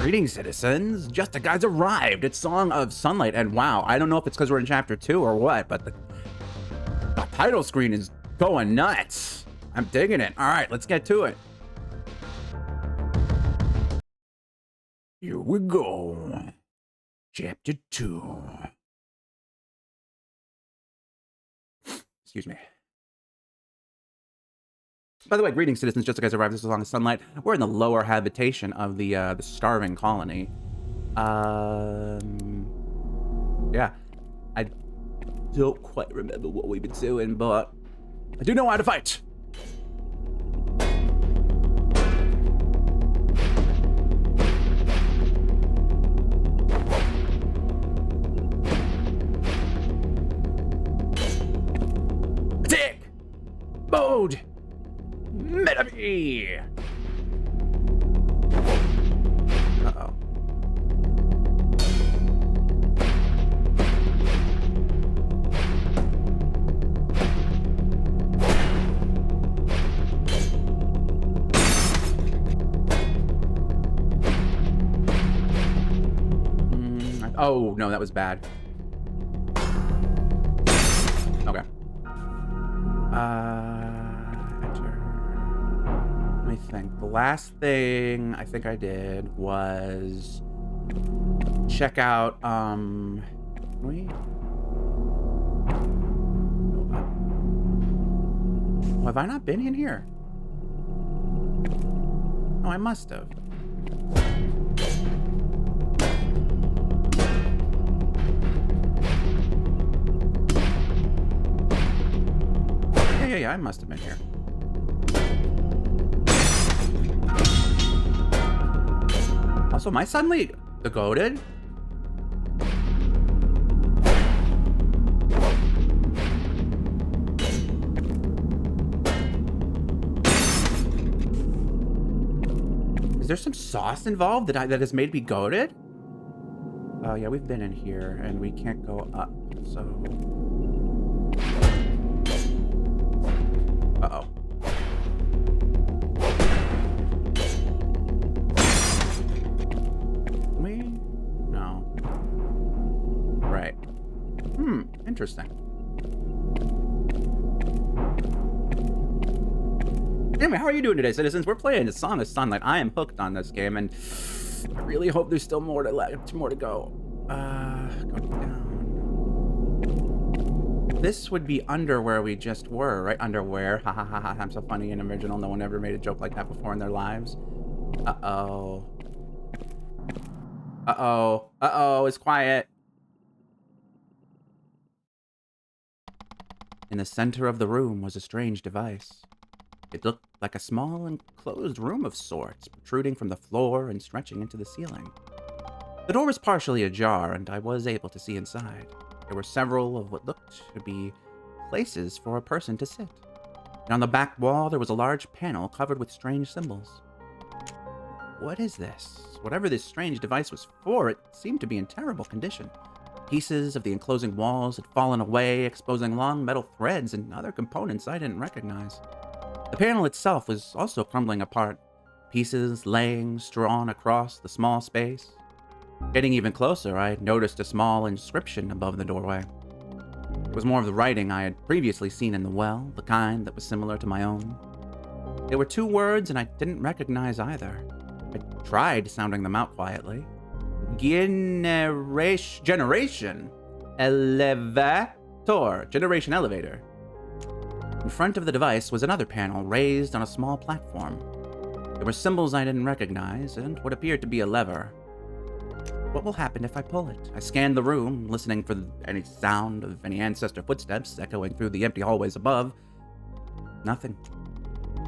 Greetings, citizens. Justiguy's arrived. It's Song of Sunlight, and wow, I don't know if it's because we're in chapter 2 or what, but the title screen is going nuts. I'm digging it. All right, let's get to it. Here we go. Chapter 2. Excuse me. By the way, greetings, citizens. Justiguy's arrived. This is Song of Sunlight. We're in the lower habitation of the starving colony. Yeah. I don't quite remember what we've been doing, but I do know how to fight. Attack! Mode! Metabe! Uh-oh. Oh, no, that was bad. Okay. Enter. Let me think. The last thing I think I did was check out, wait. Oh, have I not been in here? Oh, I must have. Yeah, I must have been here. Also, am I suddenly goated? Is there some sauce involved that has made me goated? Oh yeah, we've been in here and we can't go up, so. Uh-oh. No. Right. Interesting. Anyway, how are you doing today, citizens? We're playing the Song of Sunlight. I am hooked on this game, and I really hope there's still more to go. Go down. This would be under where we just were, right? Underwear. Ha ha ha ha. I'm so funny and original. No one ever made a joke like that before in their lives. Uh-oh. Uh-oh. Uh-oh. It's quiet. In the center of the room was a strange device. It looked like a small enclosed room of sorts, protruding from the floor and stretching into the ceiling. The door was partially ajar, and I was able to see inside. There were several of what looked to be places for a person to sit. And on the back wall, there was a large panel covered with strange symbols. What is this? Whatever this strange device was for, it seemed to be in terrible condition. Pieces of the enclosing walls had fallen away, exposing long metal threads and other components I didn't recognize. The panel itself was also crumbling apart, pieces laying strewn across the small space. Getting even closer, I noticed a small inscription above the doorway. It was more of the writing I had previously seen in the well, the kind that was similar to my own. There were 2 words, and I didn't recognize either. I tried sounding them out quietly. Generation elevator. Generation elevator. In front of the device was another panel raised on a small platform. There were symbols I didn't recognize, and what appeared to be a lever. What will happen if I pull it? I scanned the room, listening for any sound of any ancestor footsteps echoing through the empty hallways above. Nothing.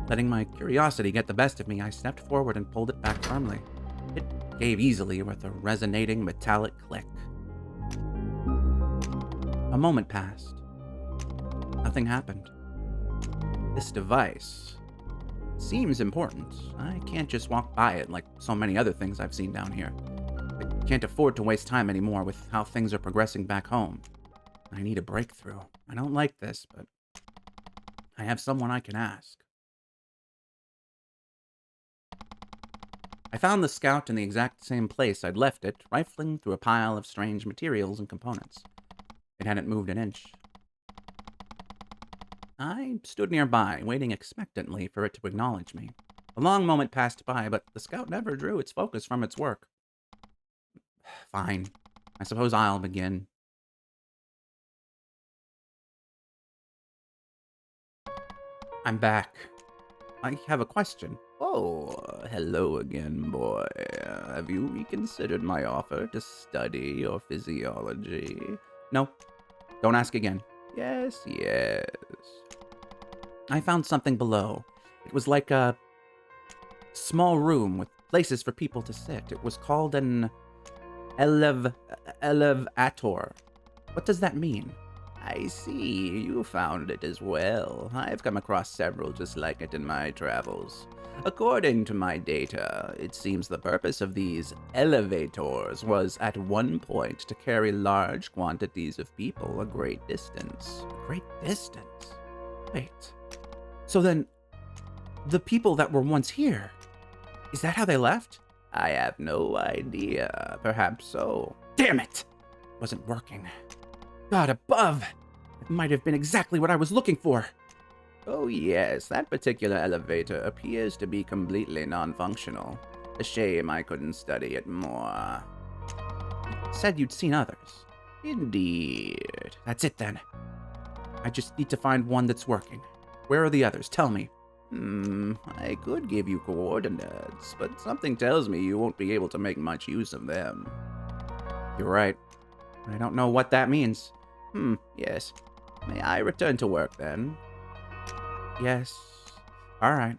Letting my curiosity get the best of me, I stepped forward and pulled it back firmly. It gave easily with a resonating metallic click. A moment passed. Nothing happened. This device seems important. I can't just walk by it like so many other things I've seen down here. I can't afford to waste time anymore with how things are progressing back home. I need a breakthrough. I don't like this, but I have someone I can ask. I found the Scout in the exact same place I'd left it, rifling through a pile of strange materials and components. It hadn't moved an inch. I stood nearby, waiting expectantly for it to acknowledge me. A long moment passed by, but the Scout never drew its focus from its work. Fine. I suppose I'll begin. I'm back. I have a question. Oh, hello again, boy. Have you reconsidered my offer to study your physiology? No. Don't ask again. Yes, yes. I found something below. It was like a small room with places for people to sit. It was called an elevator. What does that mean? I see, you found it as well. I've come across several just like it in my travels. According to my data, it seems the purpose of these elevators was at one point to carry large quantities of people a great distance. A great distance? Wait. So then, the people that were once here, is that how they left? I have no idea. Perhaps so. Damn it! It wasn't working. God above! It might have been exactly what I was looking for. Oh yes, that particular elevator appears to be completely non-functional. A shame I couldn't study it more. You said you'd seen others. Indeed. That's it then. I just need to find one that's working. Where are the others? Tell me. I could give you coordinates, but something tells me you won't be able to make much use of them. You're right. I don't know what that means. Yes. May I return to work then? Yes. Alright.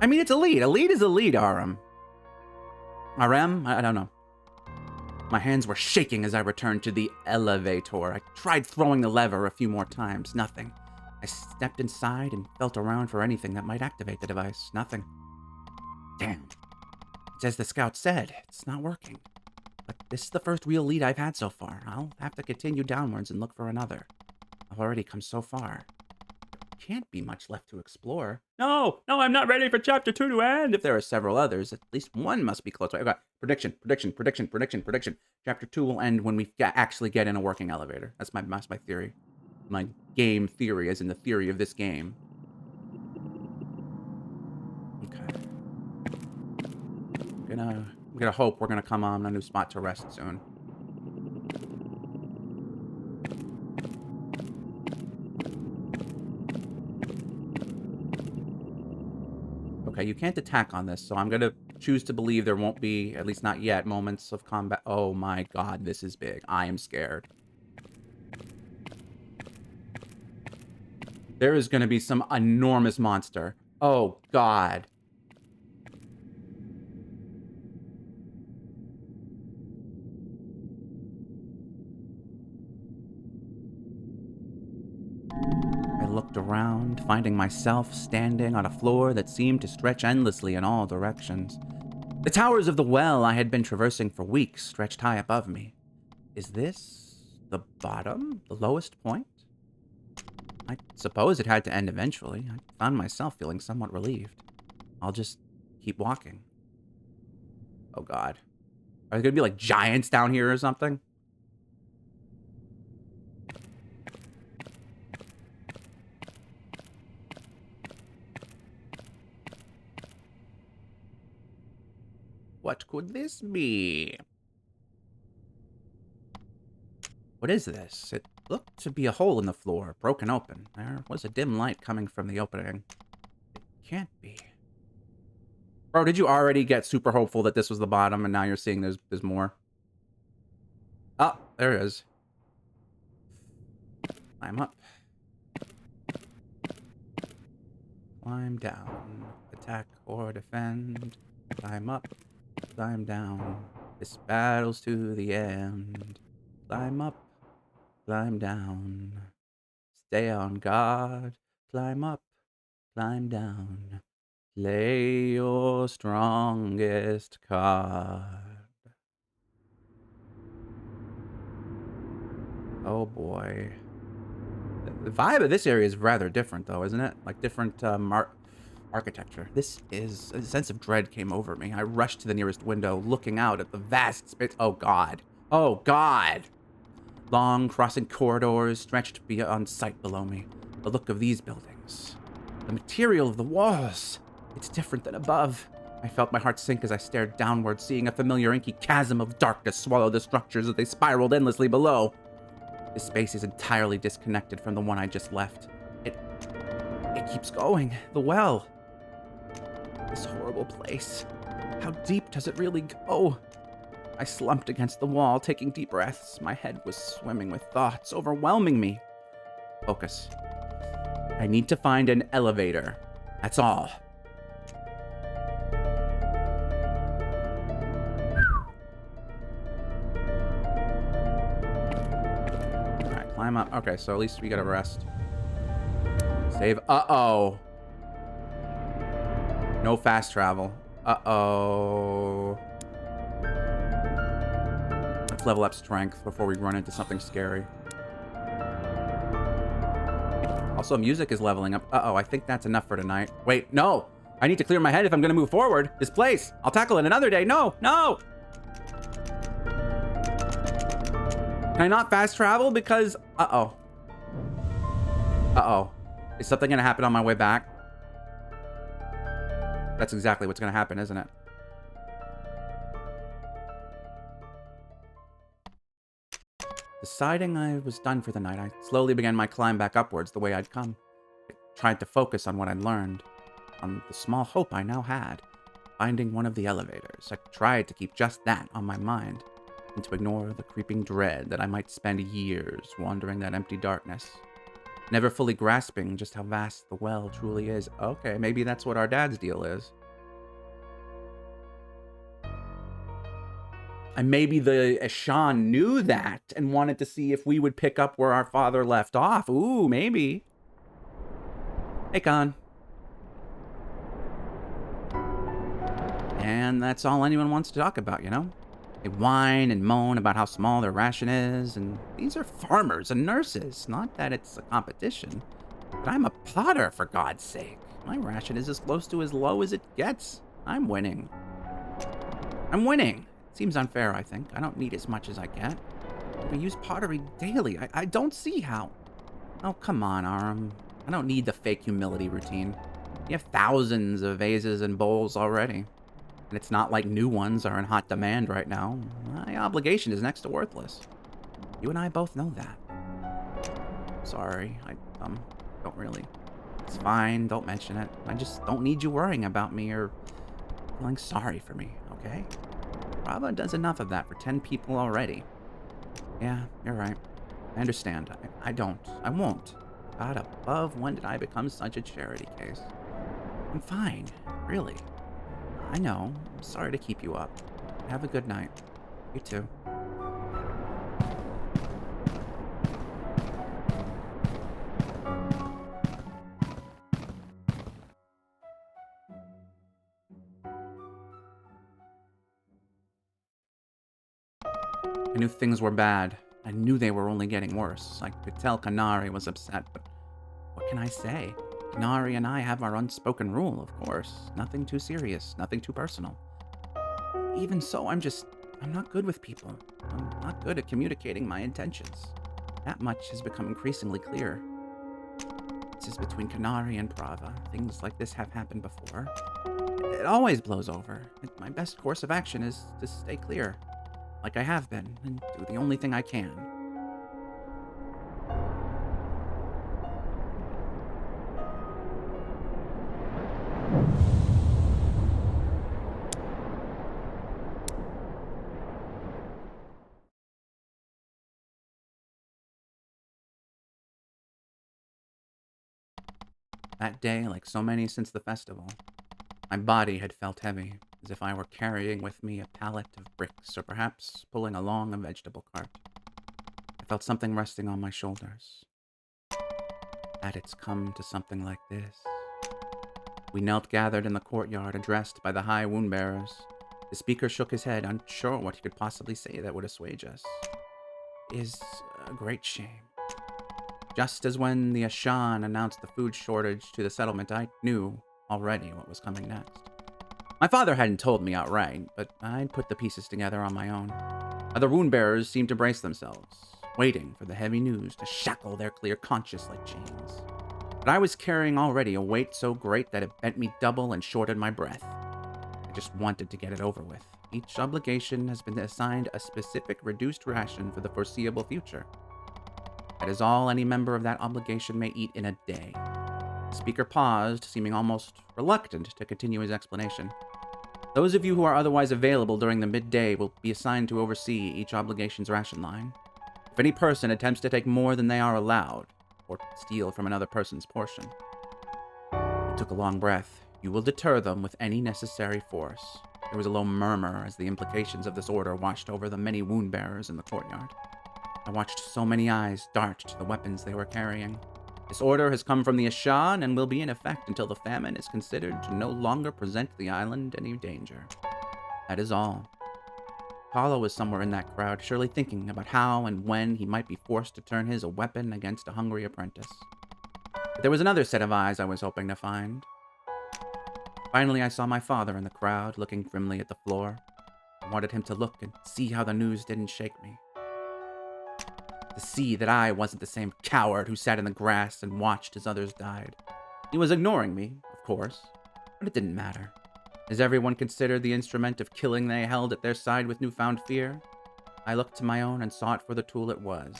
I mean, it's a lead. A lead is a lead, RM. RM? I don't know. My hands were shaking as I returned to the elevator. I tried throwing the lever a few more times. Nothing. I stepped inside and felt around for anything that might activate the device. Nothing. Damn. It's as the Scout said. It's not working. But this is the first real lead I've had so far. I'll have to continue downwards and look for another. I've already come so far. There can't be much left to explore. No, I'm not ready for Chapter 2 to end. If there are several others, at least one must be close. Okay, prediction. Chapter 2 will end when we actually get in a working elevator. That's my theory. My game theory, as in the theory of this game. Okay. I'm gonna hope we're gonna come on a new spot to rest soon. Okay, you can't attack on this, so I'm gonna choose to believe there won't be, at least not yet, moments of combat. Oh my god, this is big. I am scared. There is gonna be some enormous monster. Oh god. I looked around, finding myself standing on a floor that seemed to stretch endlessly in all directions. The towers of the well I had been traversing for weeks stretched high above me. Is this the bottom? The lowest point? I suppose it had to end eventually. I found myself feeling somewhat relieved. I'll just keep walking. Oh god. Are there gonna be like giants down here or something? What could this be? What is this? It looked to be a hole in the floor, broken open. There was a dim light coming from the opening. It can't be. Bro, did you already get super hopeful that this was the bottom and now you're seeing there's more? Oh, there it is. Climb up. Climb down. Attack or defend. Climb up. Climb down. This battle's to the end. Climb up. Climb down. Stay on guard. Climb up. Climb down. Play your strongest card. Oh boy. The vibe of this area is rather different though, isn't it? Like different architecture. This is... A sense of dread came over me. I rushed to the nearest window, looking out at the vast space... Oh, God. Oh, God! Long, crossing corridors stretched beyond sight below me. The look of these buildings. The material of the walls. It's different than above. I felt my heart sink as I stared downward, seeing a familiar inky chasm of darkness swallow the structures as they spiraled endlessly below. This space is entirely disconnected from the one I just left. It keeps going. The well. This horrible place. How deep does it really go? I slumped against the wall, taking deep breaths. My head was swimming with thoughts, overwhelming me. Focus. I need to find an elevator. That's all. Alright, climb up. Okay, so at least we got a rest. Save. Uh-oh. No fast travel. Uh-oh. Let's level up strength before we run into something scary. Also, music is leveling up. Uh-oh, I think that's enough for tonight. Wait, no! I need to clear my head if I'm gonna move forward. This place! I'll tackle it another day. No! No! Can I not fast travel? Because... Uh-oh. Uh-oh. Is something gonna happen on my way back? That's exactly what's gonna happen, isn't it? Deciding I was done for the night, I slowly began my climb back upwards the way I'd come. I tried to focus on what I'd learned, on the small hope I now had, finding one of the elevators. I tried to keep just that on my mind, and to ignore the creeping dread that I might spend years wandering that empty darkness, never fully grasping just how vast the well truly is. Okay, maybe that's what our dad's deal is. And maybe the Ashan knew that and wanted to see if we would pick up where our father left off. Ooh, maybe. Hey, Khan. And that's all anyone wants to talk about, you know? They whine and moan about how small their ration is, and these are farmers and nurses. Not that it's a competition, but I'm a potter, for God's sake. My ration is as close to as low as it gets. I'm winning. I'm winning. Seems unfair, I think. I don't need as much as I get. I use pottery daily. I don't see how. Oh, come on, Aram. I don't need the fake humility routine. You have thousands of vases and bowls already. And it's not like new ones are in hot demand right now. My obligation is next to worthless. You and I both know that. Sorry, I don't really. It's fine, don't mention it. I just don't need you worrying about me or feeling sorry for me, okay? Brava does enough of that for 10 people already. Yeah, you're right. I understand. I don't. I won't. God above, when did I become such a charity case? I'm fine, really. I know. I'm sorry to keep you up. Have a good night. You too. I knew things were bad. I knew they were only getting worse. I could tell Kanari was upset, but what can I say? Kanari and I have our unspoken rule, of course. Nothing too serious, nothing too personal. Even so, I'm not good with people. I'm not good at communicating my intentions. That much has become increasingly clear. This is between Kanari and Prava. Things like this have happened before. It always blows over. My best course of action is to stay clear, like I have been, and do the only thing I can. That day, like so many since the festival, my body had felt heavy, as if I were carrying with me a pallet of bricks, or perhaps pulling along a vegetable cart. I felt something resting on my shoulders. That it's come to something like this. We knelt gathered in the courtyard, addressed by the high wound-bearers. The speaker shook his head, unsure what he could possibly say that would assuage us. Is a great shame. Just as when the Ashan announced the food shortage to the settlement, I knew already what was coming next. My father hadn't told me outright, but I'd put the pieces together on my own. Other wound bearers seemed to brace themselves, waiting for the heavy news to shackle their clear conscience like chains. But I was carrying already a weight so great that it bent me double and shorted my breath. I just wanted to get it over with. Each obligation has been assigned a specific reduced ration for the foreseeable future. That is all any member of that obligation may eat in a day. The speaker paused, seeming almost reluctant to continue his explanation. Those of you who are otherwise available during the midday will be assigned to oversee each obligation's ration line. If any person attempts to take more than they are allowed, or steal from another person's portion, he took a long breath. You will deter them with any necessary force. There was a low murmur as the implications of this order washed over the many wound bearers in the courtyard. I watched so many eyes dart to the weapons they were carrying. This order has come from the Ashan and will be in effect until the famine is considered to no longer present the island any danger. That is all. Paulo was somewhere in that crowd, surely thinking about how and when he might be forced to turn his weapon against a hungry apprentice. But there was another set of eyes I was hoping to find. Finally, I saw my father in the crowd, looking grimly at the floor. I wanted him to look and see how the news didn't shake me. To see that I wasn't the same coward who sat in the grass and watched as others died. He was ignoring me, of course, but it didn't matter. As everyone considered the instrument of killing they held at their side with newfound fear, I looked to my own and saw it for the tool it was.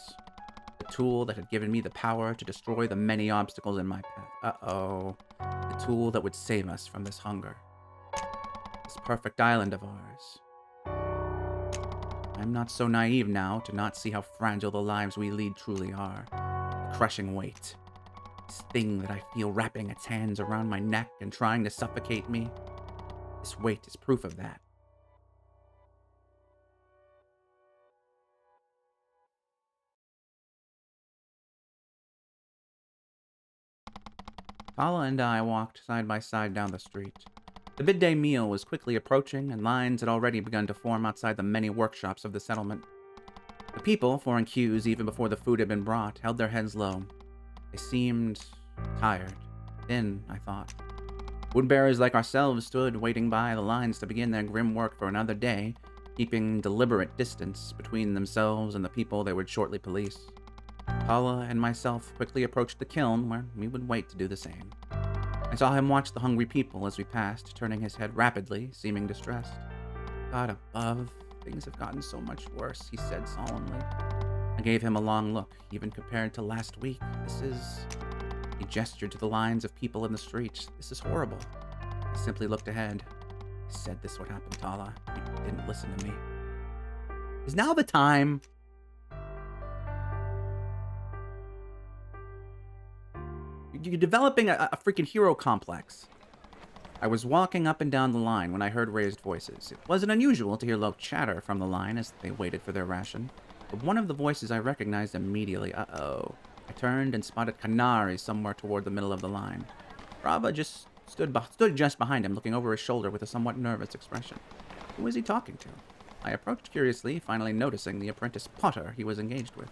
The tool that had given me the power to destroy the many obstacles in my path. The tool that would save us from this hunger. This perfect island of ours. I'm not so naive now to not see how fragile the lives we lead truly are. The crushing weight. This thing that I feel wrapping its hands around my neck and trying to suffocate me. This weight is proof of that. Paula and I walked side by side down the street. The midday meal was quickly approaching, and lines had already begun to form outside the many workshops of the settlement. The people, forming queues even before the food had been brought, held their heads low. They seemed tired. Thin, I thought. Woodbearers like ourselves stood waiting by the lines to begin their grim work for another day, keeping deliberate distance between themselves and the people they would shortly police. Paula and myself quickly approached the kiln, where we would wait to do the same. I saw him watch the hungry people as we passed, turning his head rapidly, seeming distressed. God above, things have gotten so much worse, he said solemnly. I gave him a long look, even compared to last week. He gestured to the lines of people in the street. This is horrible. I simply looked ahead. I said this would happen, Tala. You didn't listen to me. Is now the time? You're developing a freaking hero complex. I was walking up and down the line when I heard raised voices. It wasn't unusual to hear low chatter from the line as they waited for their ration, but one of the voices I recognized immediately. I turned and spotted Canary somewhere toward the middle of the line. Brava just stood just behind him, looking over his shoulder with a somewhat nervous expression. Who was he talking to? I approached curiously, finally noticing the apprentice Potter he was engaged with.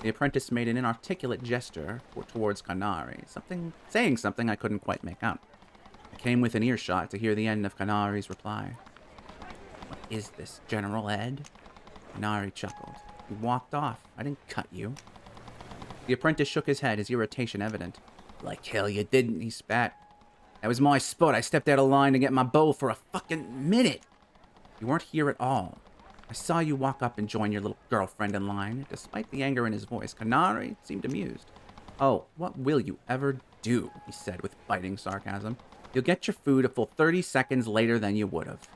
The apprentice made an inarticulate gesture towards Canary, saying something I couldn't quite make out. I came within earshot to hear the end of Canary's reply. What is this, General Ed? Canary chuckled. You walked off. I didn't cut you. The apprentice shook his head, his irritation evident. Like hell you didn't, he spat. That was my spot. I stepped out of line to get my bowl for a fucking minute. You weren't here at all. I saw you walk up and join your little girlfriend in line. Despite the anger in his voice, Canary seemed amused. Oh, what will you ever do? He said with biting sarcasm. You'll get your food a full 30 seconds later than you would have.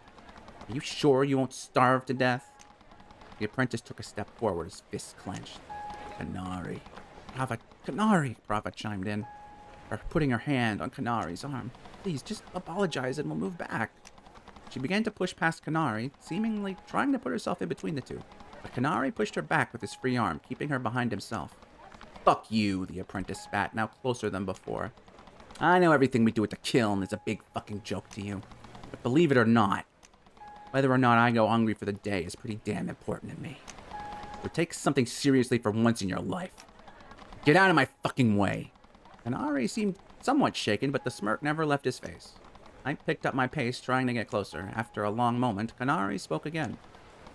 Are you sure you won't starve to death? The apprentice took a step forward, his fists clenched. Canary. Canary, Brava chimed in, putting her hand on Canary's arm. Please, just apologize and we'll move back. She began to push past Canary, seemingly trying to put herself in between the two. But Canary pushed her back with his free arm, keeping her behind himself. Fuck you, the apprentice spat, now closer than before. I know everything we do at the kiln is a big fucking joke to you. But believe it or not, whether or not I go hungry for the day is pretty damn important to me. So take something seriously for once in your life. Get out of my fucking way. Canary seemed somewhat shaken, but the smirk never left his face. I picked up my pace, trying to get closer. After a long moment, Kanari spoke again.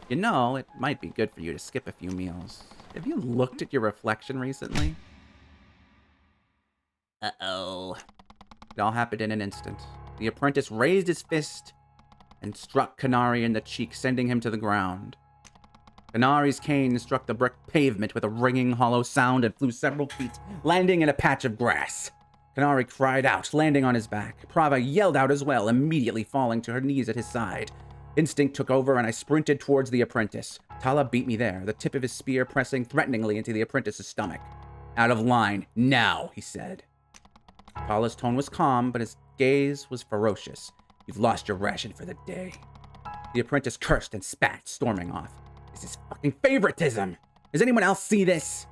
You know, it might be good for you to skip a few meals. Have you looked at your reflection recently? Uh-oh. It all happened in an instant. The apprentice raised his fist and struck Kanari in the cheek, sending him to the ground. Kanari's cane struck the brick pavement with a ringing, hollow sound and flew several feet, landing in a patch of grass. Kanari cried out, landing on his back. Prava yelled out as well, immediately falling to her knees at his side. Instinct took over, and I sprinted towards the apprentice. Tala beat me there, the tip of his spear pressing threateningly into the apprentice's stomach. Out of line, now, he said. Tala's tone was calm, but his gaze was ferocious. You've lost your ration for the day. The apprentice cursed and spat, storming off. This is fucking favoritism! Does anyone else see this?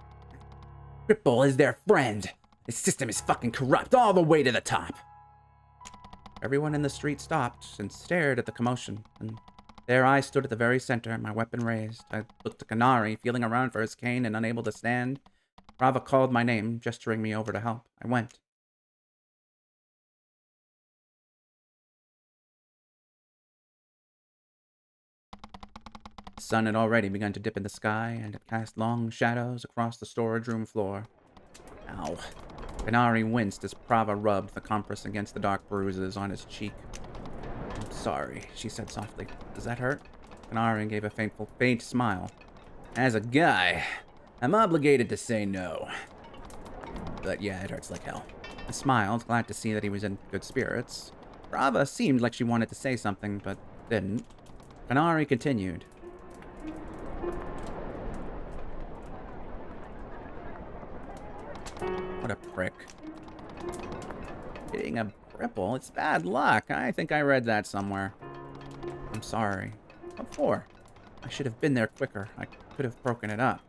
Cripple is their friend. This system is fucking corrupt all the way to the top. Everyone in the street stopped and stared at the commotion, and there I stood at the very center, my weapon raised. I looked at Kanari, feeling around for his cane and unable to stand. Rava called my name, gesturing me over to help. I went. The sun had already begun to dip in the sky, and it cast long shadows across the storage room floor. Ow. Kanari winced as Prava rubbed the compress against the dark bruises on his cheek. I'm sorry, she said softly. Does that hurt? Kanari gave a faint smile. As a guy, I'm obligated to say no. But yeah, it hurts like hell. I smiled, glad to see that he was in good spirits. Prava seemed like she wanted to say something, but didn't. Kanari continued. What a prick. Hitting a cripple, it's bad luck. I think I read that somewhere. I'm sorry. What for? I should have been there quicker. I could have broken it up.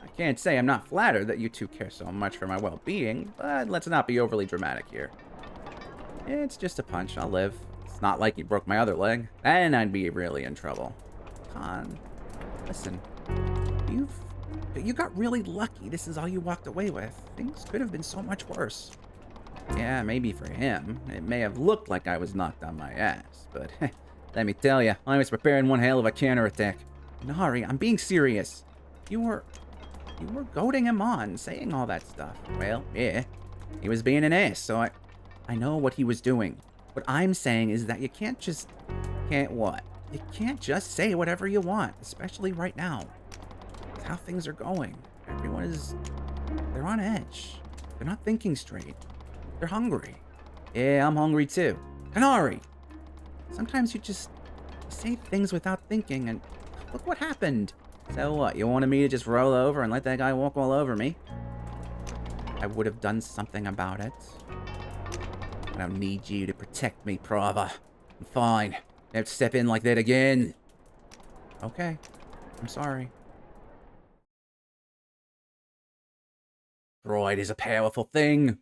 I can't say I'm not flattered that you two care so much for my well-being, but let's not be overly dramatic here. It's just a punch. I'll live. It's not like you broke my other leg. Then I'd be really in trouble. Con, listen. You got really lucky. This is all you walked away with. Things could have been so much worse. Yeah, maybe for him. It may have looked like I was knocked on my ass, but let me tell you, I was preparing one hell of a counterattack. Nari, I'm being serious. You were goading him on, saying all that stuff. Well, yeah, he was being an ass, so I know what he was doing. What I'm saying is that you can't just... Can't what? You can't just say whatever you want, especially right now. With how things are going. Everyone is... They're on edge. They're not thinking straight. They're hungry. Yeah, I'm hungry too. Kanari! Sometimes you just say things without thinking, and look what happened. So what, you wanted me to just roll over and let that guy walk all over me? I would have done something about it. I don't need you to protect me, Prava. I'm fine. Don't step in like that again. Okay. I'm sorry. Pride is a powerful thing.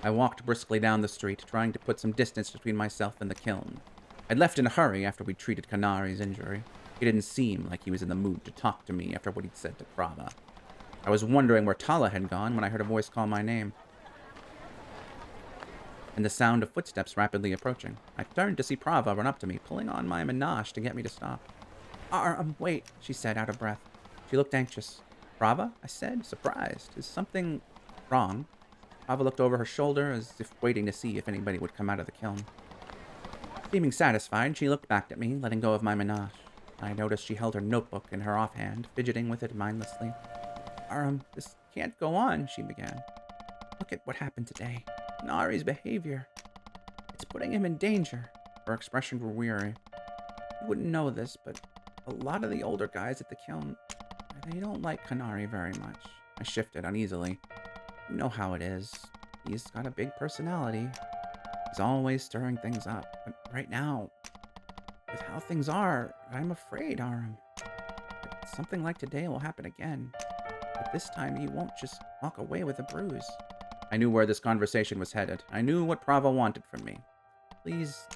I walked briskly down the street, trying to put some distance between myself and the kiln. I'd left in a hurry after we'd treated Kanari's injury. He didn't seem like he was in the mood to talk to me after what he'd said to Prava. I was wondering where Tala had gone when I heard a voice call my name, and the sound of footsteps rapidly approaching. I turned to see Prava run up to me, pulling on my menage to get me to stop. Wait, she said, out of breath. She looked anxious. Prava? I said, surprised. Is something wrong? Prava looked over her shoulder as if waiting to see if anybody would come out of the kiln. Seeming satisfied, she looked back at me, letting go of my menage. I noticed she held her notebook in her offhand, fidgeting with it mindlessly. This can't go on, she began. Look at what happened today. Nari's behavior. It's putting him in danger. Her expression grew weary. You wouldn't know this, but a lot of the older guys at the kiln, they don't like Kanari very much. I shifted uneasily. You know how it is. He's got a big personality. He's always stirring things up. But right now, with how things are, I'm afraid, Aram. Something like today will happen again. But this time, he won't just walk away with a bruise. I knew where this conversation was headed. I knew what Prava wanted from me. Please,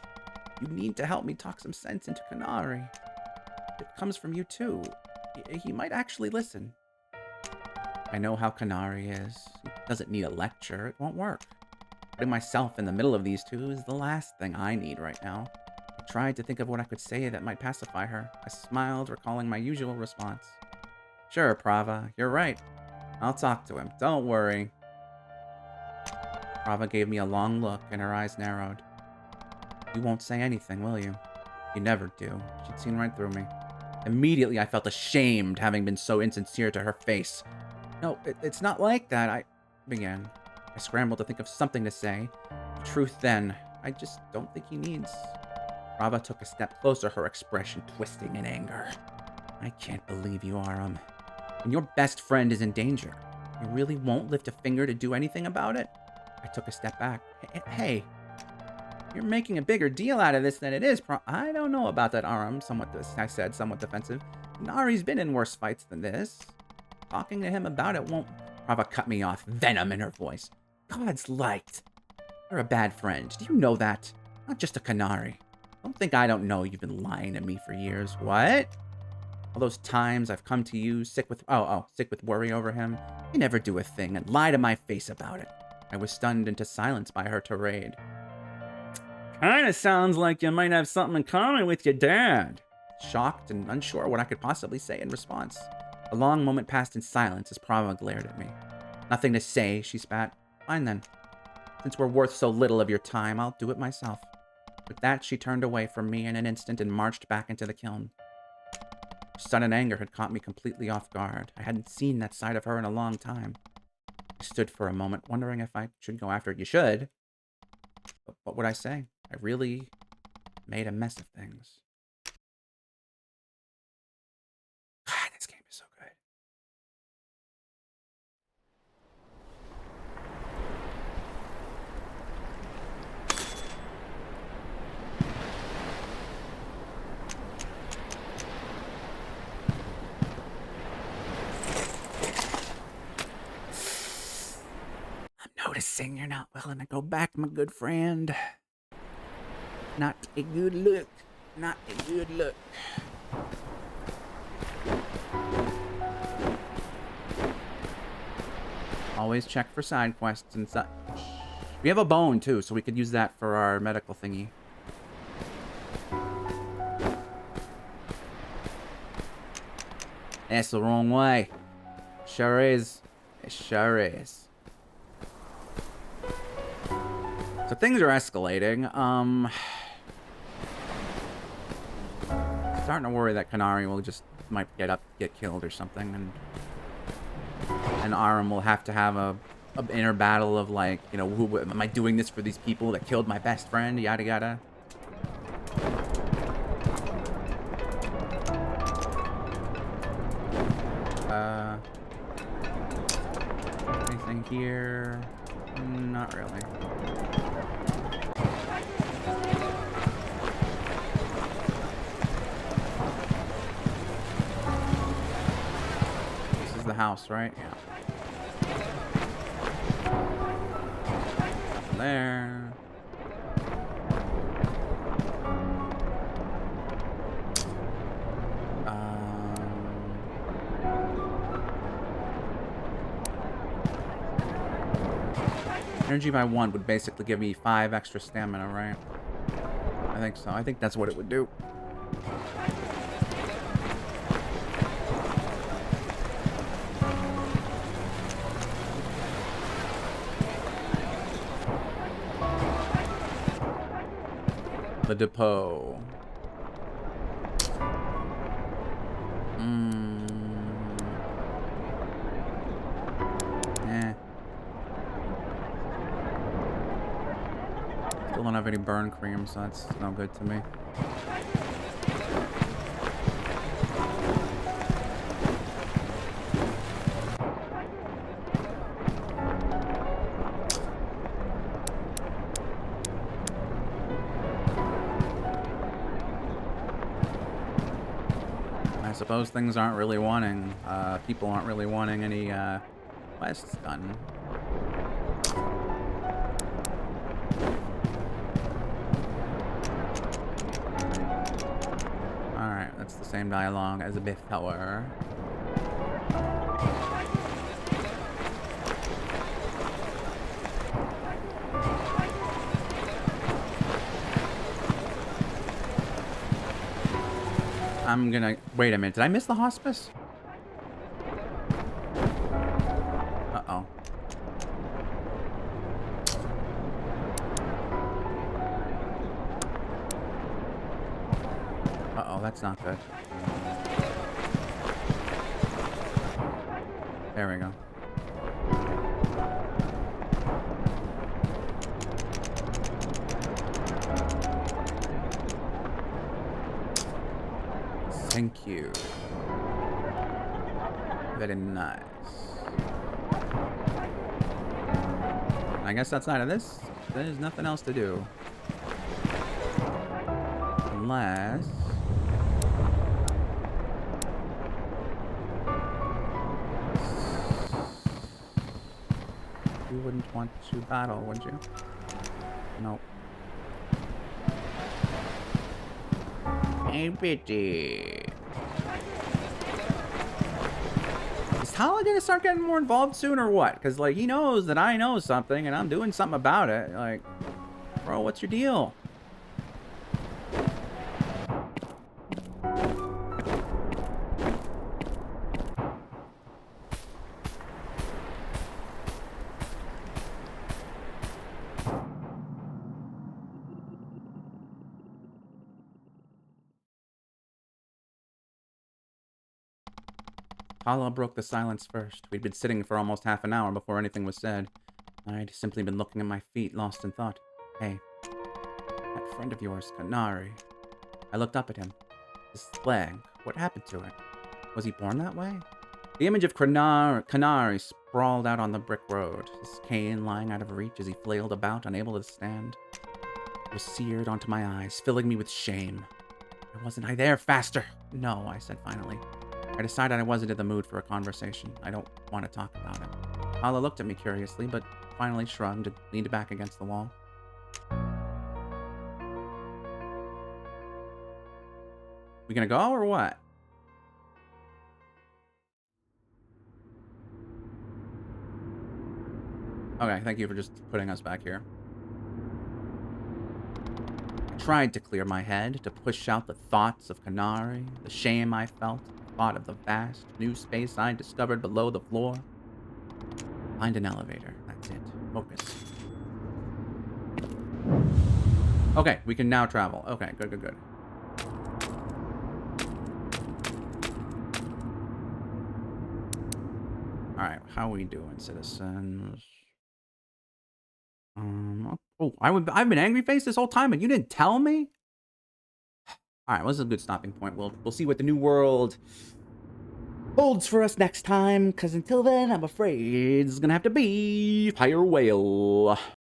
you need to help me talk some sense into Kanari. It comes from you, too. he might actually listen. I know how Kanari is. He doesn't need a lecture. It won't work. Putting myself in the middle of these two is the last thing I need right now. I tried to think of what I could say that might pacify her. I smiled, recalling my usual response. Sure, Prava, you're right. I'll talk to him. Don't worry. Prava gave me a long look, and her eyes narrowed. You won't say anything, will you? You never do. She'd seen right through me. Immediately, I felt ashamed, having been so insincere to her face. No, it's not like that, I began. I scrambled to think of something to say. The truth then, I just don't think he needs. Prava took a step closer, her expression twisting in anger. I can't believe you, Aram. When your best friend is in danger, you really won't lift a finger to do anything about it? I took a step back. Hey, you're making a bigger deal out of this than it is. I don't know about that, Aram, I said, somewhat defensive. Nari's been in worse fights than this. Talking to him about it won't... Prava cut me off, venom in her voice. God's light. You're a bad friend. Do you know that? Not just a Kanari. Don't think I don't know you've been lying to me for years. What? All those times I've come to you sick with worry over him. You never do a thing and lie to my face about it. I was stunned into silence by her tirade. Kinda sounds like you might have something in common with your dad. Shocked and unsure what I could possibly say in response. A long moment passed in silence as Prava glared at me. Nothing to say, she spat. Fine then. Since we're worth so little of your time, I'll do it myself. With that, she turned away from me in an instant and marched back into the kiln. Sudden anger had caught me completely off guard. I hadn't seen that side of her in a long time. I stood for a moment, wondering if I should go after it. You should. But what would I say? I really made a mess of things. God, this game is so good. I'm noticing you're not willing to go back, my good friend. Not a good look. Not a good look. Always check for side quests and such. We have a bone, too, so we could use that for our medical thingy. That's the wrong way. Sure is. It sure is. So things are escalating. Starting to worry that Kanari will just might get killed or something, and Aram will have to have a inner battle of like, you know, who am I doing this for these people that killed my best friend? Yada yada. Anything here? Not really. This is the house, right? Yeah. There. Energy by 1 would basically give me 5 extra stamina, right? I think so. I think that's what it would do. The depot. Still don't have any burn cream, so that's no good to me. I suppose things aren't really wanting, people aren't really wanting any, quests done. Alright, that's the the same dialogue as before. I'm gonna... Wait a minute. Did I miss the hospice? Uh-oh. Uh-oh, that's not good. There we go. Thank you. Very nice. I guess outside of this, there's nothing else to do. Unless... You wouldn't want to battle, would you? Nope. A pity. Is Tala gonna start getting more involved soon or what? Because, like, he knows that I know something and I'm doing something about it. Like, bro, what's your deal? Tala broke the silence first. We'd been sitting for almost half an hour before anything was said. I'd simply been looking at my feet, lost in thought. Hey, that friend of yours, Kanari. I looked up at him. His leg, what happened to it? Was he born that way? The image of Kanari sprawled out on the brick road, his cane lying out of reach as he flailed about, unable to stand. It was seared onto my eyes, filling me with shame. Why wasn't I there faster? No, I said finally. I decided I wasn't in the mood for a conversation. I don't want to talk about it. Tala looked at me curiously, but finally shrugged and leaned back against the wall. We gonna go or what? Okay, thank you for just putting us back here. I tried to clear my head, to push out the thoughts of Kanari, the shame I felt, the thought of the vast new space I discovered below the floor. Find an elevator. That's it. Focus. Okay, we can now travel. Okay, good, good, good. Alright, how we doing, citizens? Oh, I've been angry faced this whole time and you didn't tell me? Alright, well, this is a good stopping point. We'll see what the new world holds for us next time, because until then, I'm afraid it's gonna have to be Fire Whale.